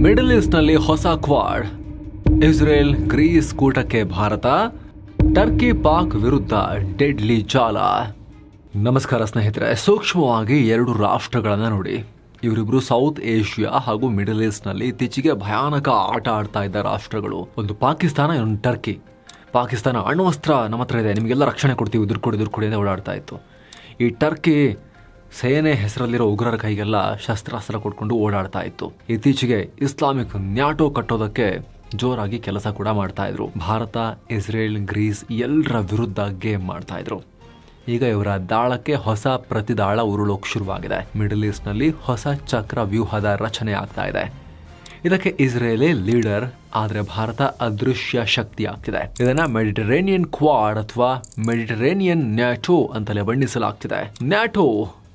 Middle ಈಸ್ಟ್ನಲ್ಲಿ ಹೊಸ Quad, Israel Greece ಕೂಟಕ್ಕೆ Bharat, Turkey Pak ವಿರುದ್ಧ ಡೆಡ್ಲಿ ಜಾಲ. ನಮಸ್ಕಾರ ಸ್ನೇಹಿತರೆ, ಸೂಕ್ಷ್ಮವಾಗಿ ಎರಡು ರಾಷ್ಟ್ರಗಳನ್ನ ನೋಡಿ. ಇವರಿಬ್ರು ಸೌತ್ ಏಷ್ಯಾ ಹಾಗೂ ಮಿಡಲ್ ಈಸ್ಟ್ನಲ್ಲಿ ಇತ್ತೀಚೆಗೆ ಭಯಾನಕ ಆಟ ಆಡ್ತಾ ಇದ್ದ ರಾಷ್ಟ್ರಗಳು. ಒಂದು ಪಾಕಿಸ್ತಾನ, ಇನ್ನೊಂದು ಟರ್ಕಿ. ಪಾಕಿಸ್ತಾನ ಅಣ್ವಸ್ತ್ರ ನಮ್ಮ ಹತ್ರ ಇದೆ, ನಿಮಗೆಲ್ಲ ರಕ್ಷಣೆ ಕೊಡ್ತೀವಿ, ದುರ್ಕೊಡಿ ಅಂತ ಓಡಾಡ್ತಾ ಇತ್ತು. ಈ ಟರ್ಕಿ ಸೇನೆ ಹೆಸರಲ್ಲಿರೋ ಉಗ್ರರ ಕೈಗೆಲ್ಲ ಶಸ್ತ್ರಾಸ್ತ್ರ ಕೊಟ್ಕೊಂಡು ಓಡಾಡ್ತಾ ಇತ್ತು. ಇತ್ತೀಚೆಗೆ ಇಸ್ಲಾಮಿಕ್ ನ್ಯಾಟೋ ಕಟ್ಟೋದಕ್ಕೆ ಜೋರಾಗಿ ಕೆಲಸ ಕೂಡ ಮಾಡ್ತಾ ಇದ್ರು. ಭಾರತ, ಇಸ್ರೇಲ್, ಗ್ರೀಸ್ ಎಲ್ಲರ ವಿರುದ್ಧ ಗೇಮ್ ಮಾಡ್ತಾ ಇದ್ರು. ಈಗ ಇವರ ದಾಳಕ್ಕೆ ಹೊಸ ಪ್ರತಿದಾಳ ಉರುಳೋಕ್ ಶುರುವಾಗಿದೆ. ಮಿಡಲ್ ಈಸ್ಟ್ ನಲ್ಲಿ ಹೊಸ ಚಕ್ರ ವ್ಯೂಹದ ರಚನೆ ಆಗ್ತಾ ಇದೆ. ಇದಕ್ಕೆ ಇಸ್ರೇಲೇ ಲೀಡರ್, ಆದ್ರೆ ಭಾರತ ಅದೃಶ್ಯ ಶಕ್ತಿ ಆಗ್ತಿದೆ. ಇದನ್ನ ಮೆಡಿಟರೇನಿಯನ್ ಕ್ವಾಡ್ ಅಥವಾ ಮೆಡಿಟರೇನಿಯನ್ ನ್ಯಾಟೋ ಅಂತಲೇ ಬಣ್ಣಿಸಲಾಗ್ತಿದೆ. ನ್ಯಾಟೋ,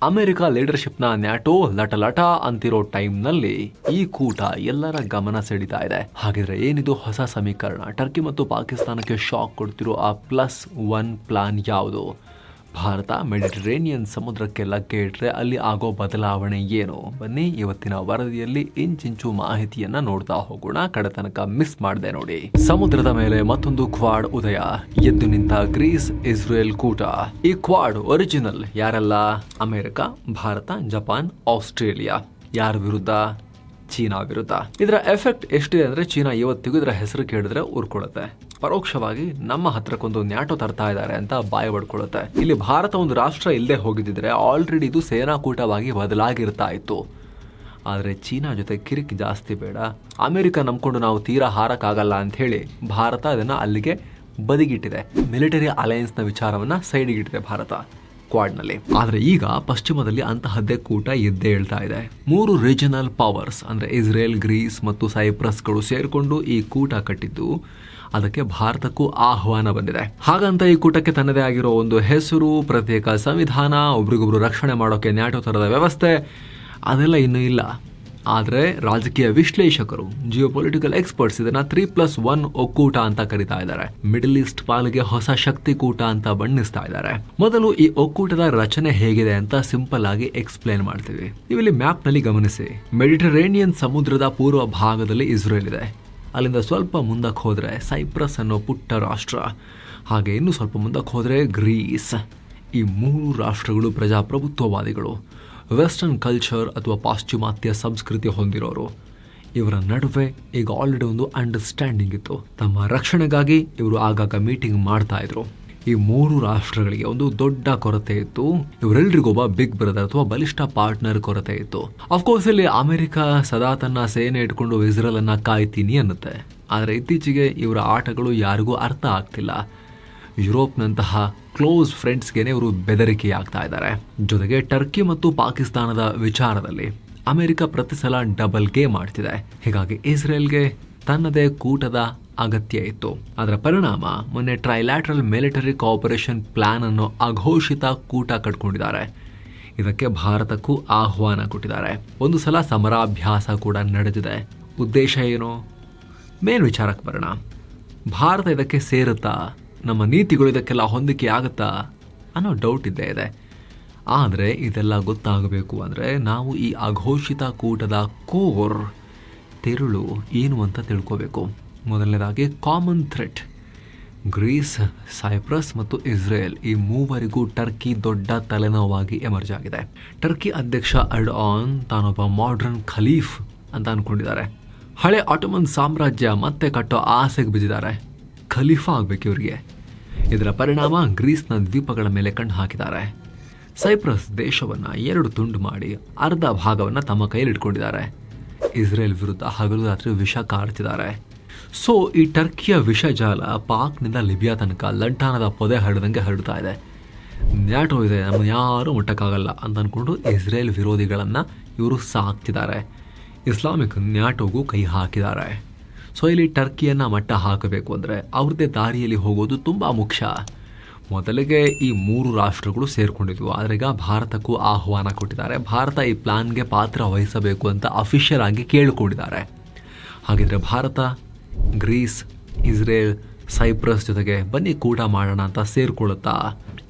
ಅಮೆರಿಕ ಲೀಡರ್ಶಿಪ್ ನ ನ್ಯಾಟೋ ಲಟ ಅಂತಿರೋ ಟೈಮ್ ನಲ್ಲಿ ಈ ಕೂಟ ಎಲ್ಲರ ಗಮನ ಸೆಳೀತಾ ಇದೆ. ಹಾಗಿದ್ರೆ ಏನಿದು ಹೊಸ ಸಮೀಕರಣ? ಟರ್ಕಿ ಮತ್ತು ಪಾಕಿಸ್ತಾನಕ್ಕೆ ಶಾಕ್ ಕೊಡ್ತಿರೋ ಆ +1 ಪ್ಲಾನ್ ಯಾವುದು? ಭಾರತ ಮೆಡಿಟರೇನಿಯನ್ ಸಮುದ್ರಕ್ಕೆ ಲಗ್ಗೆ ಇಟ್ರೆ ಅಲ್ಲಿ ಆಗೋ ಬದಲಾವಣೆ ಏನು? ಬನ್ನಿ ಇವತ್ತಿನ ವರದಿಯಲ್ಲಿ ಇಂಚಿಂಚು ಮಾಹಿತಿಯನ್ನ ನೋಡ್ತಾ ಹೋಗೋಣ. ಕಡೆ ತನಕ ಮಿಸ್ ಮಾಡದೆ ನೋಡಿ. ಸಮುದ್ರದ ಮೇಲೆ ಮತ್ತೊಂದು ಕ್ವಾಡ್ ಉದಯ. ಎದ್ದು ನಿಂತ ಗ್ರೀಸ್ ಇಸ್ರೇಲ್ ಕೂಟ. ಈ ಕ್ವಾಡ್ ಒರಿಜಿನಲ್ ಯಾರೆಲ್ಲ? America, Bharat, Japan, Australia. ಯಾರ ವಿರುದ್ಧ? ಚೀನಾ ವಿರುದ್ಧ. ಇದರ ಎಫೆಕ್ಟ್ ಎಷ್ಟಿದೆ ಅಂದ್ರೆ, ಚೀನಾ ಇವತ್ತಿಗೂ ಇದರ ಹೆಸರು ಕೇಳಿದ್ರೆ ಊರ್ಕೊಳ್ಳುತ್ತೆ. ಪರೋಕ್ಷವಾಗಿ ನಮ್ಮ ಹತ್ರಕ್ಕೊಂದು ನ್ಯಾಟೋ ತರ್ತಾ ಇದ್ದಾರೆ ಅಂತ ಬಾಯಿ ಬಡ್ಕೊಳ್ಳುತ್ತೆ. ಇಲ್ಲಿ ಭಾರತ ಒಂದು ರಾಷ್ಟ್ರ ಇಲ್ಲದೆ ಹೋಗಿದ್ದಿದ್ರೆ ಆಲ್ರೆಡಿ ಇದು ಸೇನಾಕೂಟವಾಗಿ ಬದಲಾಗಿರ್ತಾ ಇತ್ತು. ಆದರೆ ಚೀನಾ ಜೊತೆ ಕಿರಿಕ್ ಜಾಸ್ತಿ ಬೇಡ, ಅಮೆರಿಕ ನಂಬ್ಕೊಂಡು ನಾವು ತೀರಾ ಹಾರಕ್ಕಾಗಲ್ಲ ಅಂತ ಹೇಳಿ ಭಾರತ ಇದನ್ನ ಅಲ್ಲಿಗೆ ಬದಿಗಿಟ್ಟಿದೆ. ಮಿಲಿಟರಿ ಅಲಯನ್ಸ್ನ ವಿಚಾರವನ್ನ ಸೈಡಿಗಿಟ್ಟಿದೆ ಭಾರತ ಕ್ವಾಡ್ನಲ್ಲಿ. ಆದ್ರೆ ಈಗ ಪಶ್ಚಿಮದಲ್ಲಿ ಅಂತಹದ್ದೇ ಕೂಟ ಎದ್ದೇ ಹೇಳ್ತಾ ಇದೆ. 3 ರೀಜನಲ್ ಪವರ್ಸ್ ಅಂದ್ರೆ ಇಸ್ರೇಲ್, ಗ್ರೀಸ್ ಮತ್ತು ಸೈಪ್ರಸ್ಗಳು ಸೇರ್ಕೊಂಡು ಈ ಕೂಟ ಕಟ್ಟಿದ್ದು. ಅದಕ್ಕೆ ಭಾರತಕ್ಕೂ ಆಹ್ವಾನ ಬಂದಿದೆ. ಹಾಗಂತ ಈ ಕೂಟಕ್ಕೆ ತನ್ನದೇ ಆಗಿರೋ ಒಂದು ಹೆಸರು, ಪ್ರತ್ಯೇಕ ಸಂವಿಧಾನ, ಒಬ್ರಿಗೊಬ್ರು ರಕ್ಷಣೆ ಮಾಡೋಕೆ ನ್ಯಾಟೋ ತರದ ವ್ಯವಸ್ಥೆ ಅದೆಲ್ಲ ಇನ್ನೂ ಇಲ್ಲ. ಆದರೆ ರಾಜಕೀಯ ವಿಶ್ಲೇಷಕರು, ಜಿಯೋಪೊಲಿಟಿಕಲ್ ಎಕ್ಸ್ಪರ್ಟ್ಸ್ ಇದನ್ನ 3+1 ಒಕ್ಕೂಟ ಅಂತ ಕರೀತಾ ಇದ್ದಾರೆ. ಮಿಡಲ್ ಈಸ್ಟ್ ಪಾಲಿಗೆ ಹೊಸ ಶಕ್ತಿ ಕೂಟ ಅಂತ ಬಣ್ಣಿಸ್ತಾ ಇದ್ದಾರೆ. ಮೊದಲು ಈ ಒಕ್ಕೂಟದ ರಚನೆ ಹೇಗಿದೆ ಅಂತ ಸಿಂಪಲ್ ಆಗಿ ಎಕ್ಸ್ಪ್ಲೇನ್ ಮಾಡ್ತೀವಿ. ನೀವಿಲ್ಲಿ ಮ್ಯಾಪ್ ನಲ್ಲಿ ಗಮನಿಸಿ. ಮೆಡಿಟರೇನಿಯನ್ ಸಮುದ್ರದ ಪೂರ್ವ ಭಾಗದಲ್ಲಿ ಇಸ್ರೇಲ್ ಇದೆ. ಅಲ್ಲಿಂದ ಸ್ವಲ್ಪ ಮುಂದಕ್ಕೆ ಹೋದ್ರೆ ಸೈಪ್ರಸ್ ಅನ್ನೋ ಪುಟ್ಟ ರಾಷ್ಟ್ರ. ಹಾಗೆ ಇನ್ನು ಸ್ವಲ್ಪ ಮುಂದಕ್ಕೆ ಹೋದ್ರೆ ಗ್ರೀಸ್. ಈ 3 ರಾಷ್ಟ್ರಗಳು ಪ್ರಜಾಪ್ರಭುತ್ವವಾದಿಗಳು, ವೆಸ್ಟರ್ನ್ ಕಲ್ಚರ್ ಅಥವಾ ಪಾಶ್ಚಿಮಾತ್ಯ ಸಂಸ್ಕೃತಿ ಹೊಂದಿರೋರು. ಇವರ ನಡುವೆ ಈಗ ಆಲ್ರೆಡಿ ಒಂದು ಅಂಡರ್ಸ್ಟ್ಯಾಂಡಿಂಗ್ ಇತ್ತು. ತಮ್ಮ ರಕ್ಷಣೆಗಾಗಿ ಇವರು ಆಗಾಗ ಮೀಟಿಂಗ್ ಮಾಡ್ತಾ ಇದ್ರು. ಈ 3 ರಾಷ್ಟ್ರಗಳಿಗೆ ಒಂದು ದೊಡ್ಡ ಕೊರತೆ ಇತ್ತು. ಇವರೆಲ್ಲರಿಗೊಬ್ಬ ಬಿಗ್ ಬ್ರದರ್ ಅಥವಾ ಬಲಿಷ್ಠ ಪಾರ್ಟ್ನರ್ ಕೊರತೆ ಇತ್ತು. ಅಫ್ಕೋರ್ಸ್ ಇಲ್ಲಿ ಅಮೆರಿಕ ಸದಾ ತನ್ನ ಸೇನೆ ಇಟ್ಕೊಂಡು ಇಸ್ರೇಲ್ ಅನ್ನ ಕಾಯ್ತೀನಿ ಅನ್ನುತ್ತೆ. ಆದರೆ ಇತ್ತೀಚೆಗೆ ಇವರ ಆಟಗಳು ಯಾರಿಗೂ ಅರ್ಥ ಆಗ್ತಿಲ್ಲ. ಯುರೋಪ್ನಂತಹ ಕ್ಲೋಸ್ ಫ್ರೆಂಡ್ಸ್ಗೆನೆ ಇವರು ಬೆದರಿಕೆ ಆಗ್ತಾ ಇದ್ದಾರೆ. ಜೊತೆಗೆ ಟರ್ಕಿ ಮತ್ತು ಪಾಕಿಸ್ತಾನದ ವಿಚಾರದಲ್ಲಿ ಅಮೆರಿಕ ಪ್ರತಿ ಸಲ ಡಬಲ್ ಗೇಮ್ ಮಾಡ್ತಿದೆ. ಹೀಗಾಗಿ ಇಸ್ರೇಲ್ಗೆ ತನ್ನದೇ ಕೂಟದ ಅಗತ್ಯ ಇತ್ತು. ಅದರ ಪರಿಣಾಮ ಮೊನ್ನೆ ಟ್ರೈಲ್ಯಾಟ್ರಲ್ ಮಿಲಿಟರಿ ಕೋಆಪರೇಷನ್ ಪ್ಲಾನ್ ಅನ್ನು ಅಘೋಷಿತ ಕೂಟ ಕಟ್ಕೊಂಡಿದ್ದಾರೆ. ಇದಕ್ಕೆ ಭಾರತಕ್ಕೂ ಆಹ್ವಾನ ಕೊಟ್ಟಿದ್ದಾರೆ. ಒಂದು ಸಲ ಸಮರಾಭ್ಯಾಸ ಕೂಡ ನಡೆದಿದೆ. ಉದ್ದೇಶ ಏನು? ಮೇನ್ ವಿಚಾರಕ್ಕೆ ಬರೋಣ. ಭಾರತ ಇದಕ್ಕೆ ಸೇರುತ್ತಾ? ನಮ್ಮ ನೀತಿಗಳು ಇದಕ್ಕೆಲ್ಲ ಹೊಂದಿಕೆ ಆಗುತ್ತಾ ಅನ್ನೋ ಡೌಟ್ ಇದ್ದೇ ಇದೆ. ಆದರೆ ಇದೆಲ್ಲ ಗೊತ್ತಾಗಬೇಕು ಅಂದರೆ ನಾವು ಈ ಅಘೋಷಿತ ಕೂಟದ ಕೋರ್ ತಿರುಳು ಏನು ಅಂತ ತಿಳ್ಕೋಬೇಕು. ಮೊದಲನೇದಾಗಿ ಕಾಮನ್ ಥ್ರೆಟ್. ಗ್ರೀಸ್, ಸೈಪ್ರಸ್ ಮತ್ತು ಇಸ್ರೇಲ್ ಈ ಮೂವರಿಗೂ ಟರ್ಕಿ ದೊಡ್ಡ ತಲೆನೋವಾಗಿ ಎಮರ್ಜ್ ಆಗಿದೆ. ಟರ್ಕಿ ಅಧ್ಯಕ್ಷ ಎರ್ಡೋಗಾನ್ ತಾನೊಬ್ಬ ಮಾಡರ್ನ್ ಖಲೀಫ್ ಅಂತ ಅನ್ಕೊಂಡಿದ್ದಾರೆ. ಹಳೆ ಆಟೋಮನ್ ಸಾಮ್ರಾಜ್ಯ ಮತ್ತೆ ಕಟ್ಟೋ ಆಸೆಗೆ ಬಿದ್ದಿದ್ದಾರೆ. ಖಲೀಫಾ ಆಗ್ಬೇಕು ಇವರಿಗೆ. ಇದರ ಪರಿಣಾಮ ಗ್ರೀಸ್ನ ದ್ವೀಪಗಳ ಮೇಲೆ ಕಣ್ಣು ಹಾಕಿದ್ದಾರೆ. ಸೈಪ್ರಸ್ ದೇಶವನ್ನ 2 ತುಂಡು ಮಾಡಿ ಅರ್ಧ ಭಾಗವನ್ನ ತಮ್ಮ ಕೈಯಲ್ಲಿ ಇಟ್ಕೊಂಡಿದ್ದಾರೆ. ಇಸ್ರೇಲ್ ವಿರುದ್ಧ ಹಗಲು ರಾತ್ರಿ ವಿಷ ಕಾರ್ತಿದ್ದಾರೆ. ಸೊ ಈ ಟರ್ಕಿಯ ವಿಷಜಾಲ ಪಾಕ್ನಿಂದ ಲಿಬಿಯಾ ತನಕ ಲಂಟಾನದ ಪೊದೆ ಹರಡ್ದಂಗೆ ಹರಡ್ತಾ ಇದೆ. ನ್ಯಾಟೋ ಇದೆ, ನಮ್ಮನ್ನು ಯಾರೂ ಮುಟ್ಟಕ್ಕಾಗಲ್ಲ ಅಂತ ಅಂದ್ಕೊಂಡು ಇಸ್ರೇಲ್ ವಿರೋಧಿಗಳನ್ನು ಇವರು ಸಾಕ್ತಿದ್ದಾರೆ. ಇಸ್ಲಾಮಿಕ್ ನ್ಯಾಟೋಗೂ ಕೈ ಹಾಕಿದ್ದಾರೆ. ಸೊ ಇಲ್ಲಿ ಟರ್ಕಿಯನ್ನು ಮಟ್ಟ ಹಾಕಬೇಕು ಅಂದರೆ ಅವ್ರದ್ದೇ ದಾರಿಯಲ್ಲಿ ಹೋಗೋದು ತುಂಬ ಮುಖ್ಯ. ಮೊದಲಿಗೆ ಈ 3 ರಾಷ್ಟ್ರಗಳು ಸೇರ್ಕೊಂಡಿದ್ವು. ಆದರೆ ಈಗ ಭಾರತಕ್ಕೂ ಆಹ್ವಾನ ಕೊಟ್ಟಿದ್ದಾರೆ. ಭಾರತ ಈ ಪ್ಲಾನ್ಗೆ ಪಾತ್ರ ವಹಿಸಬೇಕು ಅಂತ ಅಫಿಷಿಯಲ್ ಆಗಿ ಕೇಳಿಕೊಂಡಿದ್ದಾರೆ. ಹಾಗಿದ್ರೆ ಭಾರತ, ಗ್ರೀಸ್, ಇಸ್ರೇಲ್, ಸೈಪ್ರಸ್ ಜೊತೆಗೆ ಬನ್ನಿ ಕೂಟ ಮಾಡೋಣ ಅಂತ ಸೇರ್ಕೊಳ್ಳುತ್ತಾ?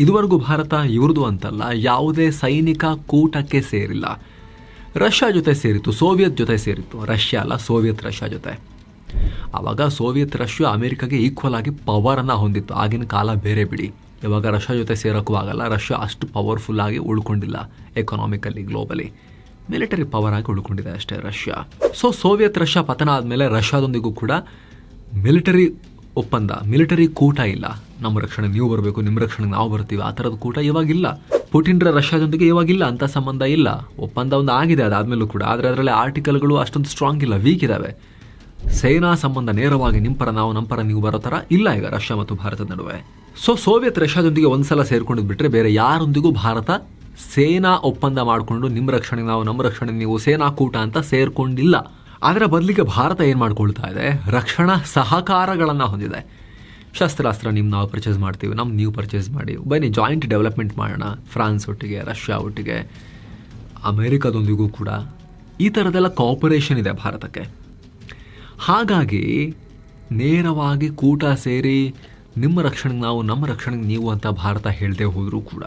ಇದುವರೆಗೂ ಭಾರತ ಇವ್ರದ್ದು ಅಂತಲ್ಲ ಯಾವುದೇ ಸೈನಿಕ ಕೂಟಕ್ಕೆ ಸೇರಿಲ್ಲ. ರಷ್ಯಾ ಜೊತೆ ಸೇರಿತ್ತು, ಸೋವಿಯತ್ ಜೊತೆ ಸೇರಿತ್ತು. ರಷ್ಯಾ ಅಲ್ಲ, ಸೋವಿಯತ್ ರಷ್ಯಾ ಜೊತೆ. ಆವಾಗ ಸೋವಿಯತ್ ರಷ್ಯಾ ಅಮೆರಿಕಾಗೆ ಈಕ್ವಲ್ ಆಗಿ ಪವರನ್ನು ಹೊಂದಿತ್ತು. ಆಗಿನ ಕಾಲ ಬೇರೆ ಬಿಡಿ. ಇವಾಗ ರಷ್ಯಾ ಜೊತೆ ಸೇರೋಕ್ಕೂ ಆಗಲ್ಲ. ರಷ್ಯಾ ಅಷ್ಟು ಪವರ್ಫುಲ್ ಆಗಿ ಉಳ್ಕೊಂಡಿಲ್ಲ, ಎಕನಾಮಿಕಲಿ, ಗ್ಲೋಬಲಿ. ಮಿಲಿಟರಿ ಪವರ್ ಆಗಿ ಉಳ್ಕೊಂಡಿದೆ ಅಷ್ಟೇ ರಷ್ಯಾ. ಸೊ ಸೋವಿಯತ್ ರಷ್ಯಾ ಪತನ ಆದಮೇಲೆ ರಷ್ಯಾದೊಂದಿಗೂ ಕೂಡ ಮಿಲಿಟರಿ ಒಪ್ಪಂದ, ಮಿಲಿಟರಿ ಕೂಟ ಇಲ್ಲ. ನಮ್ಮ ರಕ್ಷಣೆ ನೀವು ಬರಬೇಕು, ನಿಮ್ಮ ರಕ್ಷಣೆಗೆ ನಾವು ಬರ್ತೀವಿ, ಆ ಥರದ ಕೂಟ ಇವಾಗಿಲ್ಲ. ಪುಟಿನ್ರ ರಷ್ಯಾದೊಂದಿಗೆ ಇವಾಗಿಲ್ಲ, ಅಂಥ ಸಂಬಂಧ ಇಲ್ಲ. ಒಪ್ಪಂದ ಒಂದು ಆಗಿದೆ ಅದಾದಮೇಲೂ ಕೂಡ, ಆದರೆ ಅದರಲ್ಲಿ ಆರ್ಟಿಕಲ್ಗಳು ಅಷ್ಟೊಂದು ಸ್ಟ್ರಾಂಗ್ ಇಲ್ಲ, ವೀಕ್ ಇದ್ದಾವೆ. ಸೇನಾ ಸಂಬಂಧ ನೇರವಾಗಿ ನಿಂಪರ ನಾವು ನಂಪರ ನೀವು ಬರೋ ಥರ ಇಲ್ಲ ಈಗ ರಷ್ಯಾ ಮತ್ತು ಭಾರತದ ನಡುವೆ. ಸೊ ಸೋವಿಯತ್ ರಷ್ಯಾದೊಂದಿಗೆ ಒಂದ್ಸಲ ಸೇರ್ಕೊಂಡಿದ್ದು ಬಿಟ್ಟರೆ ಬೇರೆ ಯಾರೊಂದಿಗೂ ಭಾರತ ಸೇನಾ ಒಪ್ಪಂದ ಮಾಡಿಕೊಂಡು ನಿಮ್ಮ ರಕ್ಷಣೆ ನಾವು ನಮ್ಮ ರಕ್ಷಣೆ ನೀವು ಸೇನಾ ಕೂಟ ಅಂತ ಸೇರ್ಕೊಂಡಿಲ್ಲ. ಅದರ ಬದಲಿಗೆ ಭಾರತ ಏನು ಮಾಡ್ಕೊಳ್ತಾ ಇದೆ, ರಕ್ಷಣಾ ಸಹಕಾರಗಳನ್ನು ಹೊಂದಿದೆ. ಶಸ್ತ್ರಾಸ್ತ್ರ ನಾವು ಪರ್ಚೇಸ್ ಮಾಡ್ತೀವಿ, ನೀವು ಪರ್ಚೇಸ್ ಮಾಡಿ, ಬನ್ನಿ ಜಾಯಿಂಟ್ ಡೆವಲಪ್ಮೆಂಟ್ ಮಾಡೋಣ. ಫ್ರಾನ್ಸ್ ಒಟ್ಟಿಗೆ, ರಷ್ಯಾ ಒಟ್ಟಿಗೆ, ಅಮೇರಿಕಾದೊಂದಿಗೂ ಕೂಡ ಈ ಥರದ್ದೆಲ್ಲ ಕೋಆಪರೇಷನ್ ಇದೆ ಭಾರತಕ್ಕೆ. ಹಾಗಾಗಿ ನೇರವಾಗಿ ಕೂಟ ಸೇರಿ ನಿಮ್ಮ ರಕ್ಷಣೆಗೆ ನಾವು ನಮ್ಮ ರಕ್ಷಣೆಗೆ ನೀವು ಅಂತ ಭಾರತ ಹೇಳದೆ ಹೋದರೂ ಕೂಡ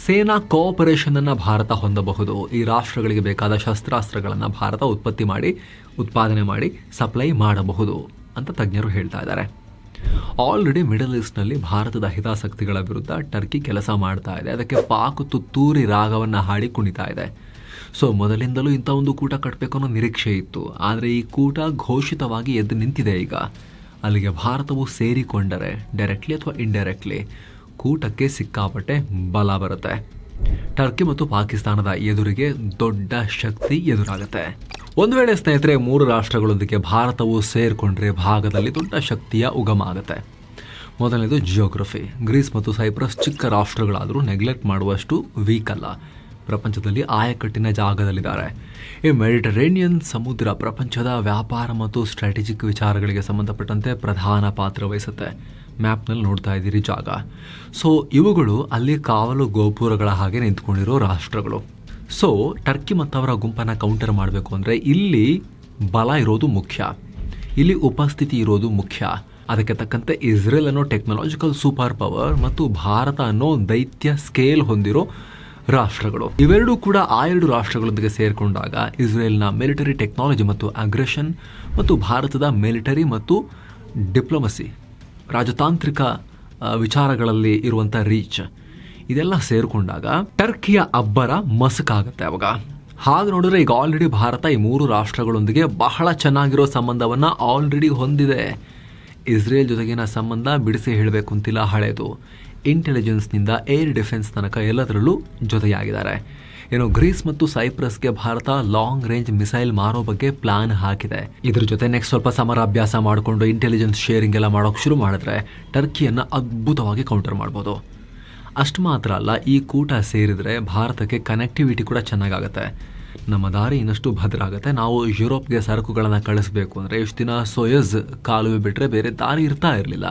ಸೇನಾ ಕೋಆಪರೇಷನನ್ನು ಭಾರತ ಹೊಂದಬಹುದು. ಈ ರಾಷ್ಟ್ರಗಳಿಗೆ ಬೇಕಾದ ಶಸ್ತ್ರಾಸ್ತ್ರಗಳನ್ನು ಭಾರತ ಉತ್ಪಾದನೆ ಮಾಡಿ ಸಪ್ಲೈ ಮಾಡಬಹುದು ಅಂತ ತಜ್ಞರು ಹೇಳ್ತಾ ಇದ್ದಾರೆ. ಆಲ್ರೆಡಿ ಮಿಡಲ್ ಈಸ್ಟ್ನಲ್ಲಿ ಭಾರತದ ಹಿತಾಸಕ್ತಿಗಳ ವಿರುದ್ಧ ಟರ್ಕಿ ಕೆಲಸ ಮಾಡ್ತಾ ಇದೆ. ಅದಕ್ಕೆ ಪಾಕ್ ತುತ್ತೂರಿ ರಾಗವನ್ನು ಹಾಡಿ ಕುಣಿತಾ ಇದೆ. ಸೊ ಮೊದಲಿಂದಲೂ ಇಂಥ ಒಂದು ಕೂಟ ಕಟ್ಟಬೇಕು ಅನ್ನೋ ನಿರೀಕ್ಷೆ ಇತ್ತು. ಆದರೆ ಈ ಕೂಟ ಘೋಷಿತವಾಗಿ ಎದ್ದು ನಿಂತಿದೆ ಈಗ. ಅಲ್ಲಿಗೆ ಭಾರತವು ಸೇರಿಕೊಂಡರೆ ಡೈರೆಕ್ಟ್ಲಿ ಅಥವಾ ಇಂಡೈರೆಕ್ಟ್ಲಿ ಕೂಟಕ್ಕೆ ಸಿಕ್ಕಾಪಟ್ಟೆ ಬಲ ಬರುತ್ತೆ. ಟರ್ಕಿ ಮತ್ತು ಪಾಕಿಸ್ತಾನದ ಎದುರಿಗೆ ದೊಡ್ಡ ಶಕ್ತಿ ಎದುರಾಗುತ್ತೆ. ಒಂದು ವೇಳೆ ಸ್ನೇಹಿತರೆ 3 ರಾಷ್ಟ್ರಗಳೊಂದಿಗೆ ಭಾರತವು ಸೇರಿಕೊಂಡ್ರೆ ಭಾಗದಲ್ಲಿ ದೊಡ್ಡ ಶಕ್ತಿಯ ಉಗಮ ಆಗುತ್ತೆ. ಮೊದಲನೇದು ಜಿಯೋಗ್ರಫಿ. ಗ್ರೀಸ್ ಮತ್ತು ಸೈಪ್ರಸ್ ಚಿಕ್ಕ ರಾಷ್ಟ್ರಗಳಾದರೂ ನೆಗ್ಲೆಕ್ಟ್ ಮಾಡುವಷ್ಟು ವೀಕ್ ಅಲ್ಲ. ಪ್ರಪಂಚದಲ್ಲಿ ಆಯಕಟ್ಟಿನ ಜಾಗದಲ್ಲಿದ್ದಾರೆ. ಈ ಮೆಡಿಟರೇನಿಯನ್ ಸಮುದ್ರ ಪ್ರಪಂಚದ ವ್ಯಾಪಾರ ಮತ್ತು ಸ್ಟ್ರಾಟಜಿಕ್ ವಿಚಾರಗಳಿಗೆ ಸಂಬಂಧಪಟ್ಟಂತೆ ಪ್ರಧಾನ ಪಾತ್ರ ವಹಿಸುತ್ತೆ. ಮ್ಯಾಪ್ನಲ್ಲಿ ನೋಡ್ತಾ ಇದ್ದೀರಿ ಜಾಗ. ಸೊ ಇವುಗಳು ಅಲ್ಲಿ ಕಾವಲು ಗೋಪುರಗಳ ಹಾಗೆ ನಿಂತ್ಕೊಂಡಿರೋ ರಾಷ್ಟ್ರಗಳು. ಸೊ ಟರ್ಕಿ ಮತ್ತು ಅವರ ಗುಂಪನ್ನು ಕೌಂಟರ್ ಮಾಡಬೇಕು ಅಂದರೆ ಇಲ್ಲಿ ಬಲ ಇರೋದು ಮುಖ್ಯ, ಇಲ್ಲಿ ಉಪಸ್ಥಿತಿ ಇರೋದು ಮುಖ್ಯ. ಅದಕ್ಕೆ ತಕ್ಕಂತೆ ಇಸ್ರೇಲ್ ಅನ್ನೋ ಟೆಕ್ನಾಲಜಿಕಲ್ ಸೂಪರ್ ಪವರ್ ಮತ್ತು ಭಾರತ ಅನ್ನೋ ದೈತ್ಯ ಸ್ಕೇಲ್ ಹೊಂದಿರೋ ರಾಷ್ಟ್ರಗಳು. ಇವೆರಡೂ ಕೂಡ ಆ 2 ರಾಷ್ಟ್ರಗಳೊಂದಿಗೆ ಸೇರಿಕೊಂಡಾಗ ಇಸ್ರೇಲ್ನ ಮಿಲಿಟರಿ ಟೆಕ್ನಾಲಜಿ ಮತ್ತು ಅಗ್ರೆಷನ್ ಮತ್ತು ಭಾರತದ ಮಿಲಿಟರಿ ಮತ್ತು ಡಿಪ್ಲೊಮಸಿ, ರಾಜತಾಂತ್ರಿಕ ವಿಚಾರಗಳಲ್ಲಿ ಇರುವಂಥ ರೀಚ್, ಇದೆಲ್ಲ ಸೇರಿಕೊಂಡಾಗ ಟರ್ಕಿಯ ಅಬ್ಬರ ಮಸಕಾಗುತ್ತೆ ಅವಾಗ. ಹಾಗೆ ನೋಡಿದ್ರೆ ಈಗ ಆಲ್ರೆಡಿ ಭಾರತ ಈ 3 ರಾಷ್ಟ್ರಗಳೊಂದಿಗೆ ಬಹಳ ಚೆನ್ನಾಗಿರೋ ಸಂಬಂಧವನ್ನು ಆಲ್ರೆಡಿ ಹೊಂದಿದೆ. ಇಸ್ರೇಲ್ ಜೊತೆಗಿನ ಸಂಬಂಧ ಬಿಡಿಸಿ ಹೇಳಬೇಕು ಅಂತಿಲ್ಲ, ಹಳೆಯದು. ಇಂಟೆಲಿಜೆನ್ಸ್ನಿಂದ ಏರ್ ಡಿಫೆನ್ಸ್ ತನಕ ಎಲ್ಲದರಲ್ಲೂ ಜೊತೆಯಾಗಿದ್ದಾರೆ. ಗ್ರೀಸ್ ಮತ್ತು ಸೈಪ್ರಸ್ಗೆ ಭಾರತ ಲಾಂಗ್ ರೇಂಜ್ ಮಿಸೈಲ್ ಮಾರೋ ಬಗ್ಗೆ ಪ್ಲಾನ್ ಹಾಕಿದೆ. ಇದ್ರ ಜೊತೆ ನೆಕ್ಸ್ಟ್ ಸ್ವಲ್ಪ ಸಮರಾಭ್ಯಾಸ ಮಾಡಿಕೊಂಡು ಇಂಟೆಲಿಜೆನ್ಸ್ ಶೇರಿಂಗ್ ಎಲ್ಲ ಮಾಡೋಕೆ ಶುರು ಮಾಡಿದ್ರೆ ಟರ್ಕಿಯನ್ನು ಅದ್ಭುತವಾಗಿ ಕೌಂಟರ್ ಮಾಡ್ಬೋದು. ಅಷ್ಟು ಮಾತ್ರ ಅಲ್ಲ, ಈ ಕೂಟ ಸೇರಿದರೆ ಭಾರತಕ್ಕೆ ಕನೆಕ್ಟಿವಿಟಿ ಕೂಡ ಚೆನ್ನಾಗಾಗುತ್ತೆ. ನಮ್ಮ ದಾರಿ ಇನ್ನಷ್ಟು ಭದ್ರ ಆಗುತ್ತೆ. ನಾವು ಯುರೋಪ್ಗೆ ಸರಕುಗಳನ್ನು ಕಳಿಸಬೇಕು ಅಂದರೆ ಇಷ್ಟು ದಿನ ಸೋಯಸ್ ಕಾಲುವೆ ಬಿಟ್ಟರೆ ಬೇರೆ ದಾರಿ ಇರ್ತಾ ಇರಲಿಲ್ಲ.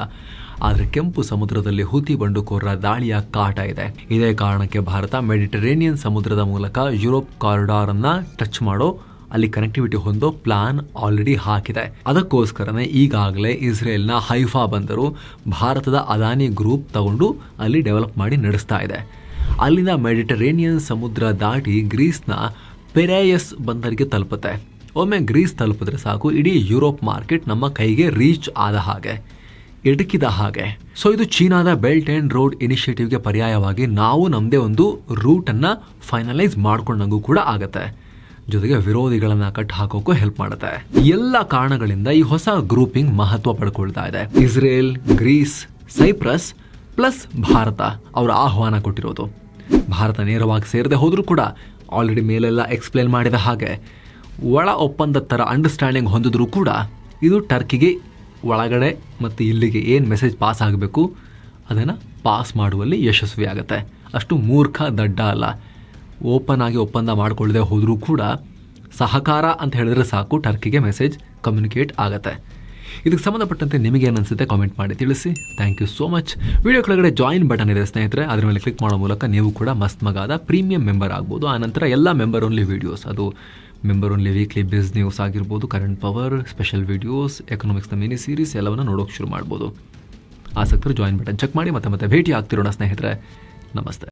ಆದರೆ ಕೆಂಪು ಸಮುದ್ರದಲ್ಲಿ ಹುತಿ ಬಂಡುಕೋರರ ದಾಳಿಯ ಕಾಟ ಇದೆ. ಇದೇ ಕಾರಣಕ್ಕೆ ಭಾರತ ಮೆಡಿಟರೇನಿಯನ್ ಸಮುದ್ರದ ಮೂಲಕ ಯುರೋಪ್ ಕಾರಿಡಾರ್ ಅನ್ನ ಟಚ್ ಮಾಡೋ, ಅಲ್ಲಿ ಕನೆಕ್ಟಿವಿಟಿ ಹೊಂದೋ ಪ್ಲಾನ್ ಆಲ್ರೆಡಿ ಹಾಕಿದೆ. ಅದಕ್ಕೋಸ್ಕರನೇ ಈಗಾಗಲೇ ಇಸ್ರೇಲ್ನ ಹೈಫಾ ಬಂದರು ಭಾರತದ ಅದಾನಿ ಗ್ರೂಪ್ ತಗೊಂಡು ಅಲ್ಲಿ ಡೆವಲಪ್ ಮಾಡಿ ನಡೆಸ್ತಾ ಇದೆ. ಅಲ್ಲಿಂದ ಮೆಡಿಟರೇನಿಯನ್ ಸಮುದ್ರ ದಾಟಿ ಗ್ರೀಸ್ನ ಪೆರೇಯಸ್ ಬಂದರಿಗೆ ತಲುಪುತ್ತೆ. ಒಮ್ಮೆ ಗ್ರೀಸ್ ತಲುಪಿದ್ರೆ ಸಾಕು, ಇಡೀ ಯುರೋಪ್ ಮಾರ್ಕೆಟ್ ನಮ್ಮ ಕೈಗೆ ರೀಚ್ ಆದ ಹಾಗೆ, ಎಟಕಿದ ಹಾಗೆ. ಸೊ ಇದು ಚೀನಾದ ಬೆಲ್ಟ್ ಆ್ಯಂಡ್ ರೋಡ್ ಇನಿಷಿಯೇಟಿವ್ಗೆ ಪರ್ಯಾಯವಾಗಿ ನಾವು ನಮ್ಮದೇ ಒಂದು ರೂಟನ್ನು ಫೈನಲೈಸ್ ಮಾಡ್ಕೊಂಡಂಗೂ ಕೂಡ ಆಗುತ್ತೆ. ಜೊತೆಗೆ ವಿರೋಧಿಗಳನ್ನ ಕಟ್ ಹಾಕೋಕ್ಕೂ ಹೆಲ್ಪ್ ಮಾಡುತ್ತೆ. ಎಲ್ಲ ಕಾರಣಗಳಿಂದ ಈ ಹೊಸ ಗ್ರೂಪಿಂಗ್ ಮಹತ್ವ ಪಡ್ಕೊಳ್ತಾ ಇದೆ. Israel, Greece, Cyprus plus Bharat ಅವರ ಆಹ್ವಾನ ಕೊಟ್ಟಿರೋದು. ಭಾರತ ನೇರವಾಗಿ ಸೇರದೆ ಹೋದರೂ ಕೂಡ ಆಲ್ರೆಡಿ ಮೇಲೆಲ್ಲ ಎಕ್ಸ್ಪ್ಲೇನ್ ಮಾಡಿದ ಹಾಗೆ ಒಳ ಒಪ್ಪಂದ ಥರ ಅಂಡರ್ಸ್ಟ್ಯಾಂಡಿಂಗ್ ಹೊಂದಿದ್ರೂ ಕೂಡ ಇದು ಟರ್ಕಿಗೆ ಒಳಗಡೆ ಮತ್ತು ಇಲ್ಲಿಗೆ ಏನು ಮೆಸೇಜ್ ಪಾಸ್ ಆಗಬೇಕು ಅದನ್ನು ಪಾಸ್ ಮಾಡುವಲ್ಲಿ ಯಶಸ್ವಿ ಆಗುತ್ತೆ. ಅಷ್ಟು ಮೂರ್ಖ ದಡ್ಡ ಅಲ್ಲ. ಓಪನ್ ಆಗಿ ಒಪ್ಪಂದ ಮಾಡಿಕೊಳ್ಳದೆ ಹೋದರೂ ಕೂಡ ಸಹಕಾರ ಅಂತ ಹೇಳಿದ್ರೆ ಸಾಕು, ಟರ್ಕಿಗೆ ಮೆಸೇಜ್ ಕಮ್ಯುನಿಕೇಟ್ ಆಗುತ್ತೆ. ಇದಕ್ಕೆ ಸಂಬಂಧಪಟ್ಟಂತೆ ನಿಮಗೇನು ಅನಿಸುತ್ತೆ ಕಾಮೆಂಟ್ ಮಾಡಿ ತಿಳಿಸಿ. Thank you so much. Video ಕೆಳಗಡೆ ಜಾಯಿನ್ ಬಟನ್ ಇದೆ ಸ್ನೇಹಿತರೆ, ಅದರ ಮೇಲೆ ಕ್ಲಿಕ್ ಮಾಡೋ ಮೂಲಕ ನೀವು ಕೂಡ ಮಸ್ತ್ ಮಗಾದ ಪ್ರೀಮಿಯಂ ಮೆಂಬರ್ ಆಗ್ಬೋದು. ಆನಂತರ ಎಲ್ಲ ಮೆಂಬರ್ ಓನ್ಲಿ ವೀಡಿಯೋಸ್, ಅದು member only weekly biz news ಆಗಿರ್ಬೋದು, ಕರೆಂಟ್ ಪವರ್, ಸ್ಪೆಷಲ್ ವೀಡಿಯೋಸ್, ಎಕನಾಮಿಕ್ಸ್ನ ಮಿನಿ ಸೀರೀಸ್ ಎಲ್ಲವನ್ನು ನೋಡೋಕೆ ಶುರು ಮಾಡ್ಬೋದು. ಆಸಕ್ತರು ಜಾಯಿನ್ ಬಟನ್ ಚೆಕ್ ಮಾಡಿ. ಮತ್ತೆ ಭೇಟಿ ಆಗ್ತಿರೋಣ ಸ್ನೇಹಿತರೆ. ನಮಸ್ತೆ.